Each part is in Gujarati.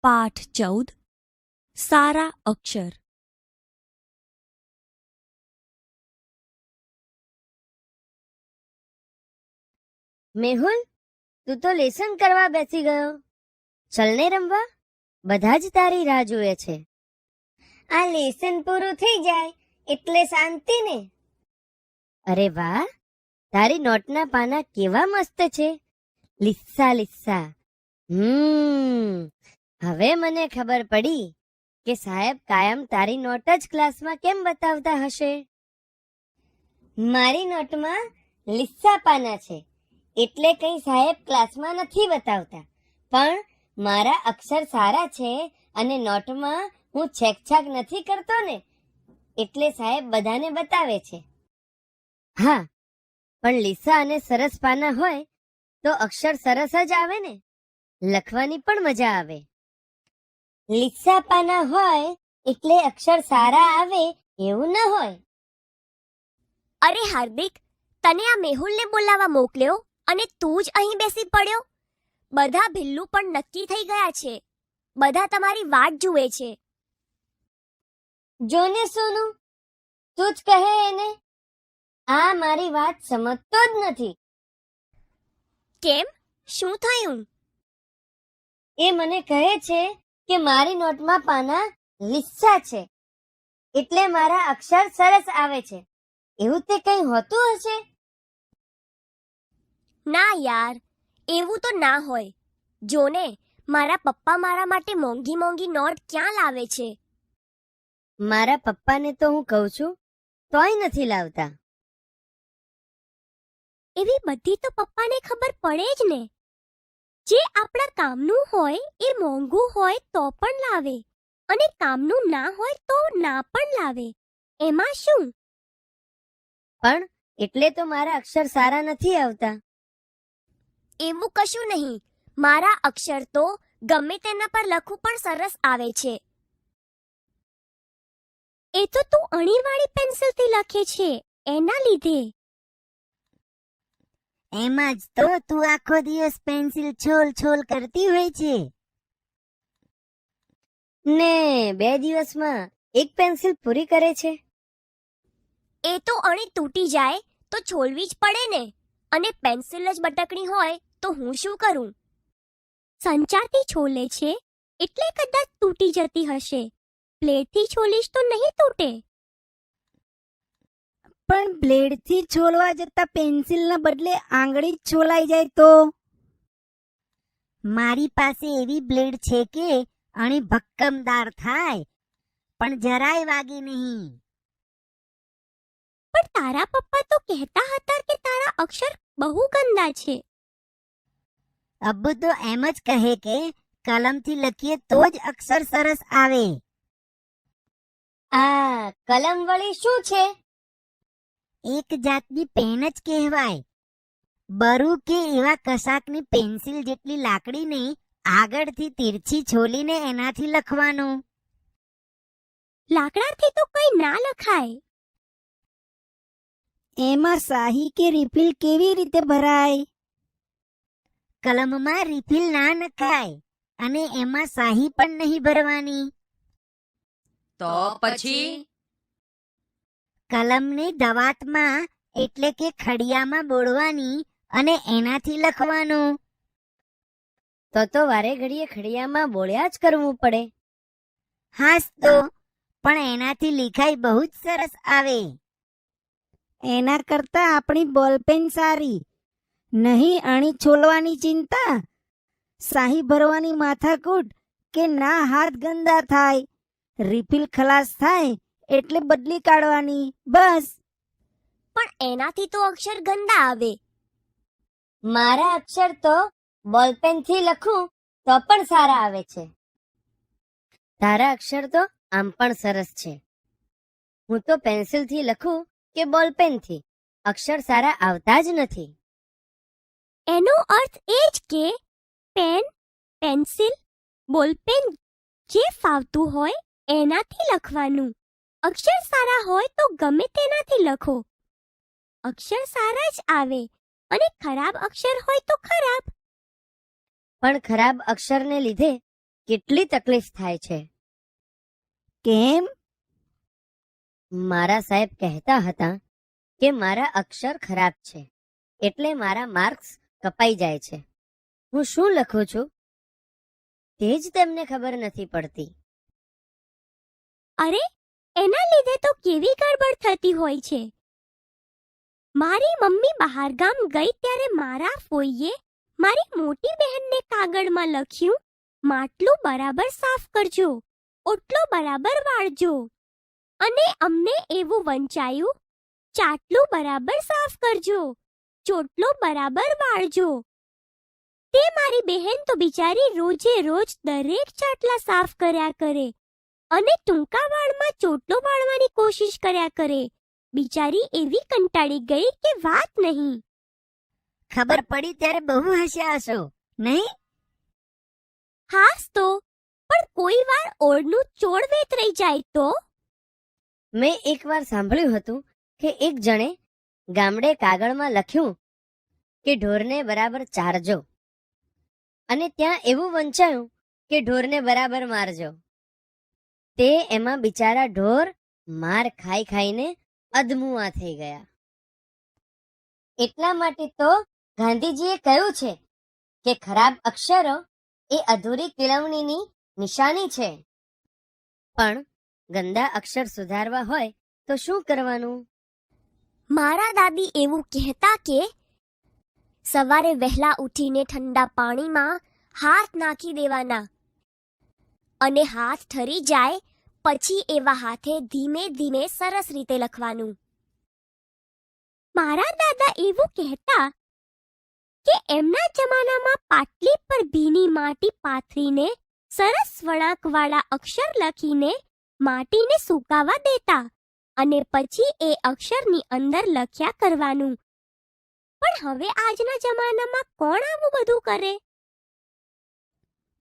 પાઠ 14 સારા અક્ષર. મેહુલ, તું તો લેસન કરવા બેસી ગયો. ચલને રમવા, બધા જ તારી રાહ જુએ છે. આ લેસન પૂરું થઈ જાય એટલે શાંતિ ને. અરે વાહ, તારી નોટના પાના કેવા મસ્ત છે, લીસ્સા લીસ્સા. હવે મને ખબર પડી કે સાહેબ કાયમ તારી નોટ જ ક્લાસમાં કેમ બતાવતા હશે. મારી નોટમાં લીસ્સા પાના છે એટલે કંઈ સાહેબ ક્લાસમાં નથી બતાવતા, પણ મારા અક્ષર સારા છે અને નોટમાં હું છેકછાક નથી કરતો ને, એટલે સાહેબ બધાને બતાવે છે. હા, પણ લીસા અને સરસ પાના હોય તો અક્ષર સરસ જ આવે ને, લખવાની પણ મજા આવે. લીસા પાના હોય એટલે અક્ષર સારા આવે એવું ન હોય. અરે હાર્દિક, તને આ મેહુલને બોલાવવા મોકલ્યો અને તું જ અહીં બેસી પડ્યો. બધા ભિલ્લું પણ નક્કી થઈ ગયા છે. બધા તમારી વાટ જુએ છે. જોને સોનું, તું જ કહે એને. આ મારી વાત સમજતો જ નથી. કેમ? શું થયું? એ મને કહે છે કે મારી નોટમાં પાના લીસ્સા છે એટલે મારા અક્ષર સરસ આવે છે. એવું તે કંઈ હોતું હશે? ના યાર, એવું તો ના હોય. જોને, મારા પપ્પા મારા માટે મોંઘી મોંઘી નોટ ક્યાં લાવે છે. મારા પપ્પાને તો હું કહું છું તોય નથી લાવતા. એવી બધી તો પપ્પાને ખબર પડે જ ને. જે આપણા કામનું હોય એ મોંઘું હોય તો પણ લાવે, અને કામનું ના હોય તો ના પણ લાવે. એમાં શું? પણ એટલે તો મારા અક્ષર સારા નથી આવતા. એવું કશું નહીં. મારા અક્ષર તો ગમે તેના પર લખું પણ સરસ આવે છે. એ તો તું અણીવાળી પેન્સિલથી લખે છે એના લીધે. એમાં જ તો તું આખો દિવસ પેન્સિલ છોલ છોલ કરતી હોય છે ને 2 દિવસમાં એક પેન્સિલ પૂરી કરે છે. એ તો અણી તૂટી જાય તો છોલવી જ પડે ને, અને પેન્સિલ જ બટકણી હોય તો હું શું કરું? સંચારથી છોલે છે એટલે કદાચ તૂટી જતી હશે. બ્લેડથી છોલીશ તો નહીં તૂટે. પણ બ્લેડથી છોલવા જતા પેન્સિલના બદલે આંગળી જ છોલાઈ જાય તો? મારી પાસે એવી બ્લેડ છે કે અણી ભક્કમદાર થાય પણ જરાય વાગે નહીં. પણ તારા પપ્પા તો કહેતા હતા કે તારા અક્ષર બહુ ગંદા છે. અબ્બુ તો એમ જ કહે કે કલમથી લખીએ તો જ અક્ષર સરસ આવે. આ કલમ વળી શું છે? એક જાતની પેન જ કહેવાય. બરુ કે એવા કશાકની પેન્સિલ જેટલી લાકડીને આગળથી તીરછી છોલીને એનાથી લખવાનું. લાકડાથી તો કંઈ ના લખાય. એમાં શાહી કે રિફિલ કેવી રીતે ભરાય? કલમમાં રિફિલ ના નખાય અને એમાં શાહી પણ નહીં ભરવાની. તો પછી કલમને દવાતમાં એટલે કે ખડિયામાં બોળવાની અને એનાથી લખવાનું. તો વારે ઘડીએ ખડિયામાં બોળ્યા જ કરવું પડે. હાસ તો, પણ એનાથી લિખાઈ બહુ જ સરસ આવે. એના કરતા આપણી બોલપેન સારી. નહીં અણી છોલવાની ચિંતા, શાહી ભરવાની માથાકૂટ કે ના હાથ ગંદા થાય. રિફિલ ખલાસ થાય એટલે બદલી કાઢવાની, બસ. પણ એનાથી તો અક્ષર ગંદા આવે. મારા અક્ષર તો બોલપેનથી લખું તો પણ સારા આવે છે. તારા અક્ષર તો આમ પણ સરસ છે. હું તો પેન્સિલથી લખું કે બોલપેનથી, અક્ષર સારા આવતા જ નથી. એનો અર્થ એ જ કે પેન, પેન્સિલ, બોલપેન જે ફાવતું હોય એનાથી લખવાનું. અક્ષર સારા હોય તો ગમે તેનાથી લખો. અક્ષર સારા જ આવે, અને ખરાબ અક્ષર હોય તો ખરાબ. પણ ખરાબ અક્ષરને લીધે કેટલી તકલીફ થાય છે. કેમ? મારા સાહેબ કહેતા હતા કે મારા અક્ષર ખરાબ છે, એટલે મારા માર્ક્સ કપાઈ જાય છે. હું શું લખું છું તે જ તેમને ખબર નથી પડતી. અરે, એના લીધે તો કેવી ગડબડ થતી હોય છે. મારી મમ્મી બહારગામ ગઈ ત્યારે મારા ફોઈએ મારી મોટી બહેનને કાગળમાં લખ્યું, માટલું બરાબર સાફ કરજો, ઓટલો બરાબર વાળજો. અને અમને એવું વંચાયું, ચાટલું બરાબર સાફ કરજો, ચોટલો બરાબર વાળજો. તે મારી બહેન તો બિચારી રોજે રોજ દરેક ચાટલા સાફ કર્યા કરે અને ટૂંકા વાળમાં ચોટલો વાળવાની કોશિશ કર્યા કરે. બિચારી એવી કંટાળી ગઈ કે વાત નહીં. ખબર પડી ત્યારે બહુ હસ્યા હશો, નહીં? હાસ તો, પણ કોઈ વાર ઓળનું ચોળ વેતરાઈ જાય તો? મેં એકવાર સાંભળ્યું હતું કે એક જણે ગામડે કાગળમાં લખ્યું કે ઢોરને બરાબર ચારજો, અને ત્યાં એવું વંચાયું કે ઢોરને બરાબર મારજો. તે એમાં બિચારા ઢોર માર ખાઈ ખાઈને અધમુઆ થઈ ગયા. એટલા માટે તો ગાંધીજીએ કહ્યું છે કે ખરાબ અક્ષરો એ અધૂરી કેળવણીની નિશાની છે. પણ ગંદા અક્ષર સુધારવા હોય તો શું કરવાનું? મારા દાદી એવું કહેતા કે સવારે વહેલા ઉઠીને ઠંડા પાણીમાં હાથ નાખી દેવાના અને હાથ ઠરી જાય પછી એવા હાથે ધીમે ધીમે સરસ રીતે લખવાનું. મારા દાદા એવું કહેતા કે એમના જમાનામાં પાટલી પર ભીની માટી પાથરીને સરસ વળાંકવાળા અક્ષર લખીને માટીને સૂકાવા દેતા અને પછી એ અક્ષરની અંદર લખ્યા કરવાનું. પણ હવે આજના જમાનામાં કોણ આવું બધું કરે?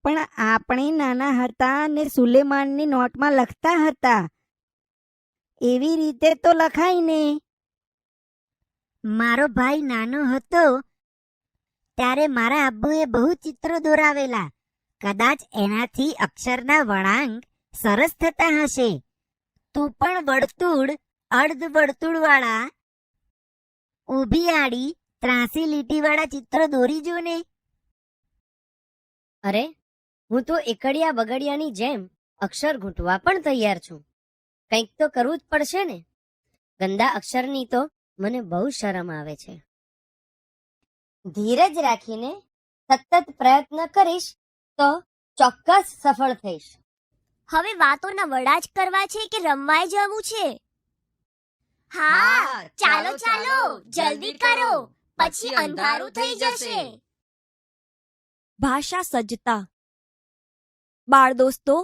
પણ આપણે નાના હતા અને સુલેમાનની નોટમાં લખતા હતા, એવી રીતે તો લખાય ને. મારો ભાઈ નાનો હતો ત્યારે મારા આબ્બુએ બહુ ચિત્રો દોરાવેલા. કદાચ એનાથી અક્ષરના વળાંક સરસ થતા હશે. તું પણ વર્તુળ, અર્ધ વર્તુળવાળા, ઊભી આડી, ત્રાસી લીટીવાળા ચિત્રો દોરી જો ને. અરે, હું તો એકડિયા બગડિયાની જેમ અક્ષર ઘૂંટવા પણ તૈયાર છું. કંઈક તો કરવું જ પડશે ને. ગંદા અક્ષરની તો મને બહુ શરમ આવે છે. ધીરજ રાખીને સતત પ્રયત્ન કરીશ તો ચોક્કસ સફળ થઈશ. હવે વાતોના વડા જ કરવા છે કે રમવાય જવું છે? હા, ચાલો ચાલો, જલ્દી કરો, પછી અંધારું થઈ જશે. ભાષા સજ્જતા. બાળ દોસ્તો,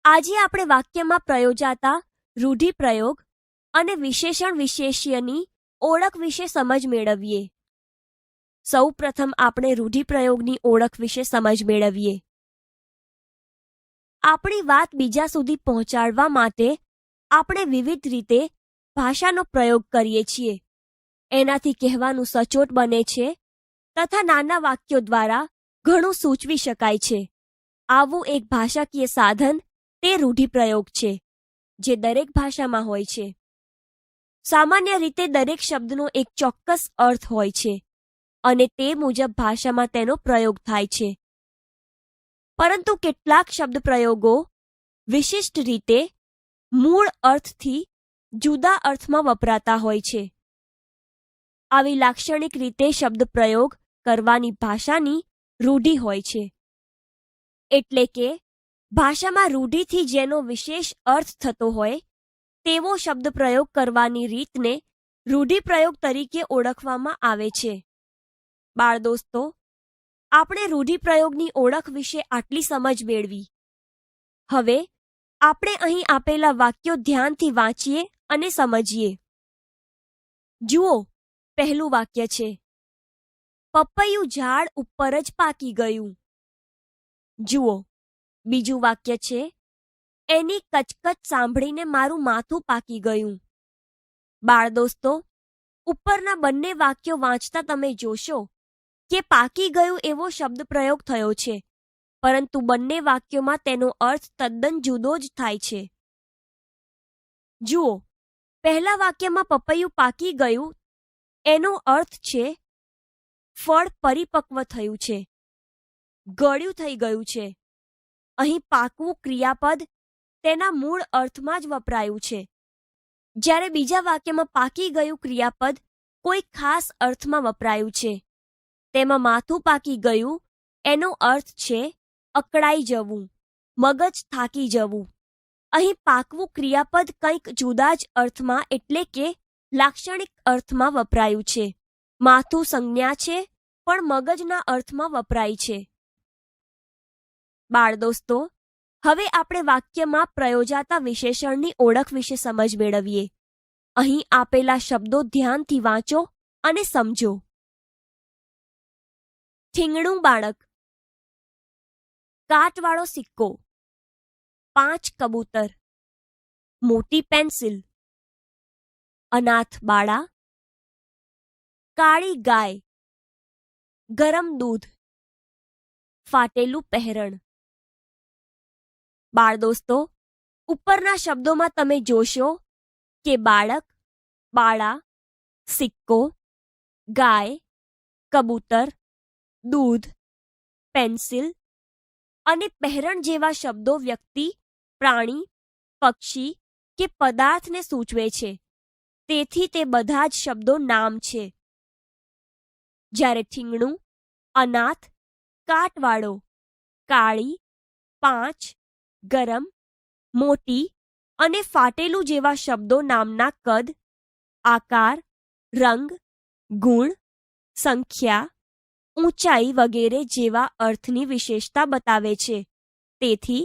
આજે આપણે વાક્યમાં પ્રયોજાતા રૂઢિપ્રયોગ અને વિશેષણ વિશેષ્યની ઓળખ વિશે સમજ મેળવીએ. સૌ પ્રથમ આપણે રૂઢિપ્રયોગની ઓળખ વિશે સમજ મેળવીએ. આપણી વાત બીજા સુધી પહોંચાડવા માટે આપણે વિવિધ રીતે ભાષાનો પ્રયોગ કરીએ છીએ. એનાથી કહેવાનું સચોટ બને છે તથા નાના વાક્યો દ્વારા ઘણું સૂચવી શકાય છે. આવું એક ભાષાકીય સાધન તે રૂઢિપ્રયોગ છે, જે દરેક ભાષામાં હોય છે. સામાન્ય રીતે દરેક શબ્દનો એક ચોક્કસ અર્થ હોય છે અને તે મુજબ ભાષામાં તેનો પ્રયોગ થાય છે. પરંતુ કેટલાક શબ્દ પ્રયોગો વિશિષ્ટ રીતે મૂળ અર્થથી જુદા અર્થમાં વપરાતા હોય છે. આવી લાક્ષણિક રીતે શબ્દ પ્રયોગ કરવાની ભાષાની રૂઢિ હોય છે. એટલે કે ભાષામાં રૂઢિથી જેનો વિશેષ અર્થ થતો હોય તેવો શબ્દ પ્રયોગ કરવાની રીતને રૂઢિપ્રયોગ તરીકે ઓળખવામાં આવે છે. બાળ દોસ્તો, આપણે રૂઢિપ્રયોગની ઓળખ વિશે આટલી સમજ મેળવી. હવે આપણે અહીં આપેલા વાક્યો ધ્યાનથી વાંચીએ અને સમજીએ. જુઓ, પહેલું વાક્ય છે, પપૈયું ઝાડ ઉપર જ પાકી ગયું. જુઓ, બીજું વાક્ય છે, એની કચકચ સાંભળીને મારું માથું પાકી ગયું. બાળ દોસ્તો, ઉપરના બંને વાક્યો વાંચતા તમે જોશો કે પાકી ગયું એવો શબ્દ પ્રયોગ થયો છે, પરંતુ બંને વાક્યોમાં તેનો અર્થ તદ્દન જુદો જ થાય છે. જુઓ, પહેલા વાક્યમાં પપૈયું પાકી ગયું એનો અર્થ છે ફળ પરિપક્વ થયું છે, ગળ્યું થઈ ગયું છે. અહીં પાકવું ક્રિયાપદ તેના મૂળ અર્થમાં જ વપરાયું છે, જ્યારે બીજા વાક્યમાં પાકી ગયું ક્રિયાપદ કોઈ ખાસ અર્થમાં વપરાયું છે. તેમાં માથું પાકી ગયું એનો અર્થ છે અકળાઈ જવું, મગજ થાકી જવું. અહીં પાકવું ક્રિયાપદ કંઈક જુદા જ અર્થમાં એટલે કે લાક્ષણિક અર્થમાં વપરાયું છે. માથું સંજ્ઞા છે પણ મગજના અર્થમાં વપરાય છે. બાળ દોસ્તો, હવે આપણે વાક્યમાં પ્રયોજાતા વિશેષણની ઓળખ વિશે સમજ મેળવીએ. અહીં આપેલા શબ્દો ધ્યાનથી વાંચો અને સમજો. ઠીંગણું બાળક, કાટવાળો સિક્કો, 5 કબૂતર, મોટી પેન્સિલ, અનાથ બાળા, કાળી ગાય, ગરમ દૂધ, ફાટેલું પહેરણ. બાળ દોસ્તો, ઉપરના શબ્દોમાં તમે જોશો કે બાળક, બાળા, સિક્કો, ગાય, કબૂતર, દૂધ, પેન્સિલ અને પહેરણ જેવા શબ્દો વ્યક્તિ, પ્રાણી, પક્ષી કે પદાર્થને સૂચવે છે. તેથી તે બધા જ શબ્દો નામ છે. જ્યારે ઠીંગણું, અનાથ, કાટવાળો, કાળી, 5, ગરમ, મોટી અને ફાટેલું જેવા શબ્દો નામના કદ, આકાર, રંગ, ગુણ, સંખ્યા, ઊંચાઈ વગેરે જેવા અર્થની વિશેષતા બતાવે છે. તેથી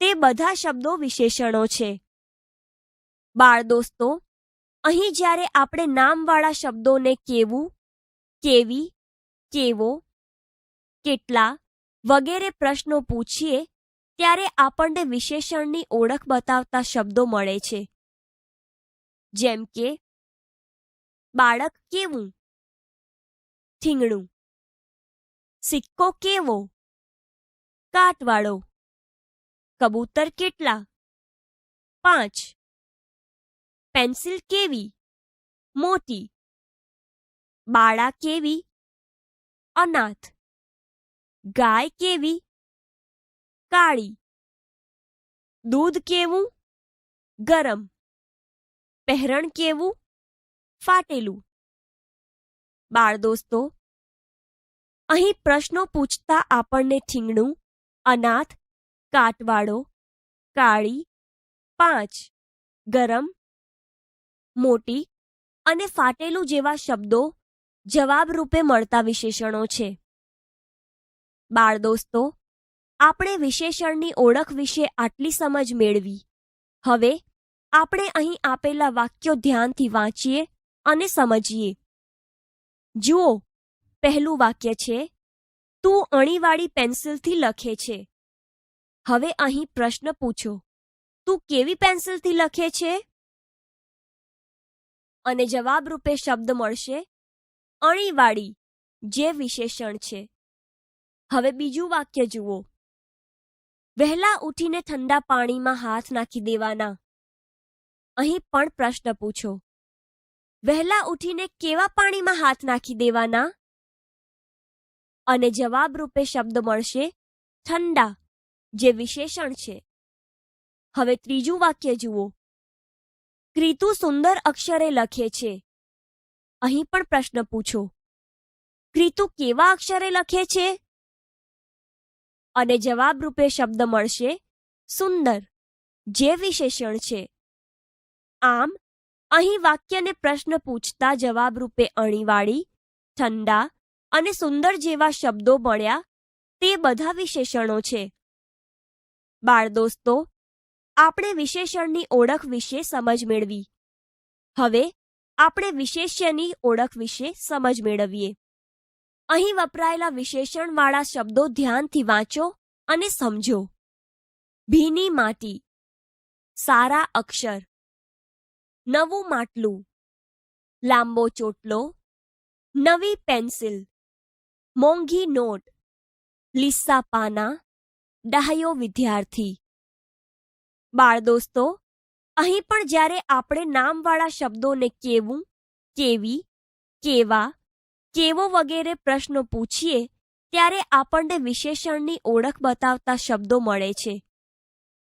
તે બધા શબ્દો વિશેષણો છે. બાળ દોસ્તો, અહીં જ્યારે આપણે નામવાળા શબ્દોને કેવું, કેવી, કેવો, કેટલા વગેરે પ્રશ્નો પૂછીએ ત્યારે આપણને વિશેષણની ઓળખ બતાવતા શબ્દો મળે છે. જેમ કે બાળક કેવું, ઠીંગણું, સિક્કો કેવો, કાટવાળો, કબૂતર કેટલા, 5, પેન્સિલ કેવી, મોટી, બાળા કેવી, અનાથ, ગાય કેવી, કાળી, દૂધ કેવું, ગરમ, પહેરણ કેવું, ફાટેલું. બાળ દોસ્તો, અહીં પ્રશ્નો પૂછતા આપણને ઠીંગણું, અનાથ, કાટવાળો, કાળી, 5, ગરમ, મોટી અને ફાટેલું જેવા શબ્દો જવાબ રૂપે મળતા વિશેષણો છે. બાળ દોસ્તો, આપણે વિશેષણની ઓળખ વિશે આટલી સમજ મેળવી. હવે આપણે અહીં આપેલા વાક્યો ધ્યાનથી વાંચીએ અને સમજીએ. જુઓ, પહેલું વાક્ય છે, તું અણીવાળી પેન્સિલથી લખે છે. હવે અહીં પ્રશ્ન પૂછો, તું કેવી પેન્સિલથી લખે છે? અને જવાબ રૂપે શબ્દ મળશે અણીવાળી, જે વિશેષણ છે. હવે બીજું વાક્ય જુઓ, વહેલા ઉઠીને ઠંડા પાણીમાં હાથ નાખી દેવાના. અહીં પણ પ્રશ્ન પૂછો, વહેલા ઉઠીને કેવા પાણીમાં હાથ નાખી દેવાના? અને જવાબ રૂપે શબ્દ મળશે ઠંડા, જે વિશેષણ છે. હવે ત્રીજું વાક્ય જુઓ, ક્રીતુ સુંદર અક્ષરે લખે છે. અહીં પણ પ્રશ્ન પૂછો, ક્રીતુ કેવા અક્ષરે લખે છે? અને જવાબ રૂપે શબ્દ મળશે સુંદર, જે વિશેષણ છે. આમ અહીં વાક્યને પ્રશ્ન પૂછતા જવાબ રૂપે અણીવાળી, ઠંડા અને સુંદર જેવા શબ્દો મળ્યા. તે બધા વિશેષણો છે. બાળ દોસ્તો, આપણે વિશેષણની ઓળખ વિશે સમજ મેળવી. હવે આપણે વિશેષ્યની ઓળખ વિશે સમજ મેળવીએ. અહીં વપરાયેલા વિશેષણવાળા શબ્દો ધ્યાનથી વાંચો અને સમજો. ભીની માટી, સારા અક્ષર, નવું માટલું, લાંબો ચોટલો, નવી પેન્સિલ, મોંઘી નોટ, લીસા પાના, ડાહ્યો વિદ્યાર્થી. બાળ દોસ્તો, અહીં પણ જ્યારે આપણે નામવાળા શબ્દોને કેવું, કેવી, કેવા, કેવો વગેરે પ્રશ્નો પૂછીએ ત્યારે આપણને વિશેષણની ઓળખ બતાવતા શબ્દો મળે છે.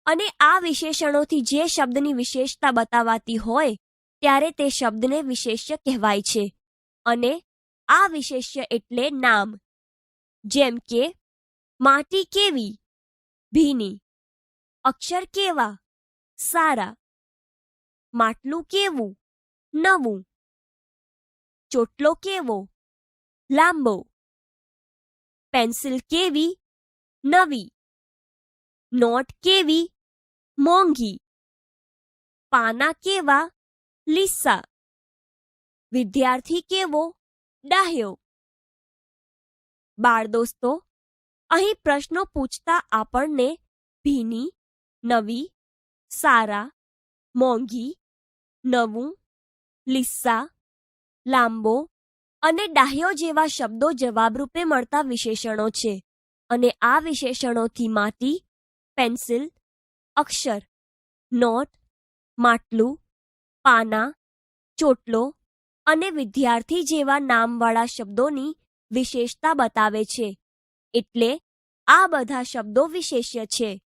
અને આ વિશેષણોથી જે શબ્દની વિશેષતા બતાવાતી હોય ત્યારે તે શબ્દને વિશેષ્ય કહેવાય છે. અને આ વિશેષ્ય એટલે નામ. જેમ કે માટી કેવી, ભીની. અક્ષર કેવા, સારા. માટલું કેવું, નવું. ચોટલો કેવો, લાંબો. પેન્સિલ કેવી, નવી. નોટ કેવી, મોંઘી. પાના કેવા, લીસા. વિદ્યાર્થી કેવો, ડાહ્યો. બાળ દોસ્તો, અહીં પ્રશ્નો પૂછતા આપણને ભીની, નવી, સારા, મોંઘી, નવું, લીસા, લાંબો અને ડાહ્યો જેવા શબ્દો જવાબરૂપે મળતા વિશેષણો છે. અને આ વિશેષણોથી માટી, પેન્સિલ, અક્ષર, નોટ, માટલું, પાના, ચોટલો અને વિદ્યાર્થી જેવા નામવાળા શબ્દોની વિશેષતા બતાવે છે. એટલે આ બધા શબ્દો વિશેષ્ય છે.